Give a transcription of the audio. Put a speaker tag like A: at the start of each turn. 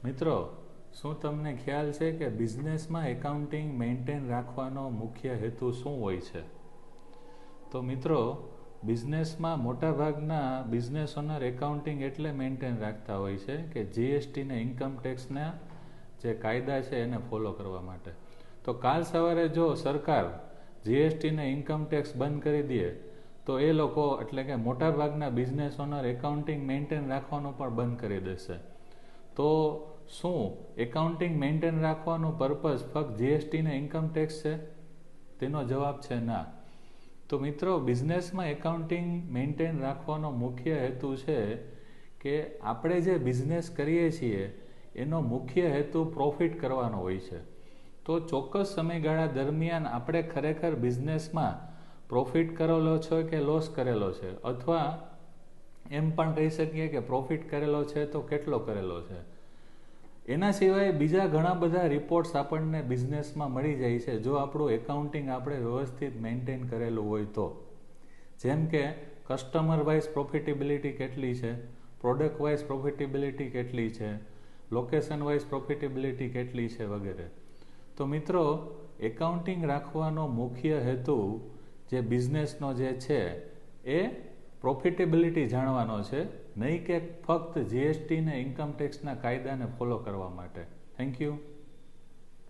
A: મિત્રો, શું તમને ખ્યાલ છે કે બિઝનેસમાં એકાઉન્ટિંગ મેન્ટેન રાખવાનો મુખ્ય હેતુ શું હોય છે? તો મિત્રો, બિઝનેસમાં મોટાભાગના બિઝનેસ ઓનર એકાઉન્ટિંગ એટલે મેન્ટેન રાખતા હોય છે કે જીએસટી ને ઇન્કમ ટેક્સના જે કાયદા છે એને ફોલો કરવા માટે. તો કાલ સવારે જો સરકાર જીએસટી ને ઇન્કમ ટેક્સ બંધ કરી દે તો એ લોકો એટલે કે મોટાભાગના બિઝનેસ ઓનર એકાઉન્ટિંગ મેન્ટેન રાખવાનું પણ બંધ કરી દેશે. તો શું એકાઉન્ટિંગ મેન્ટેન રાખવાનો પર્પઝ ફક્ત જીએસટી ને ઇન્કમ ટેક્સ છે? તેનો જવાબ છે ના. તો મિત્રો, બિઝનેસમાં એકાઉન્ટિંગ મેન્ટેન રાખવાનો મુખ્ય હેતુ છે કે આપણે જે બિઝનેસ કરીએ છીએ એનો મુખ્ય હેતુ પ્રોફિટ કરવાનો હોય છે. તો ચોક્કસ સમયગાળા દરમિયાન આપણે ખરેખર બિઝનેસમાં પ્રોફિટ કરેલો છે કે લોસ કરેલો છે, અથવા એમ પણ કહી શકીએ કે પ્રોફિટ કરેલો છે તો કેટલો કરેલો છે. એના સિવાય બીજા ઘણા બધા રિપોર્ટ્સ આપણને બિઝનેસમાં મળી જાય છે જો આપણું એકાઉન્ટિંગ આપણે વ્યવસ્થિત મેન્ટેન કરેલું હોય તો. જેમ કે કસ્ટમર વાઇઝ પ્રોફિટેબિલિટી કેટલી છે, પ્રોડક્ટ વાઇઝ પ્રોફિટેબિલિટી કેટલી છે, લોકેશન વાઇઝ પ્રોફિટેબિલિટી કેટલી છે વગેરે. તો મિત્રો, એકાઉન્ટિંગ રાખવાનો મુખ્ય હેતુ જે બિઝનેસનો જે છે એ પ્રોફિટેબિલિટી જાણવાનો છે, નહીં કે ફક્ત જીએસટી ને ઇન્કમ ટેક્સના કાયદાને ફોલો કરવા માટે. Thank you.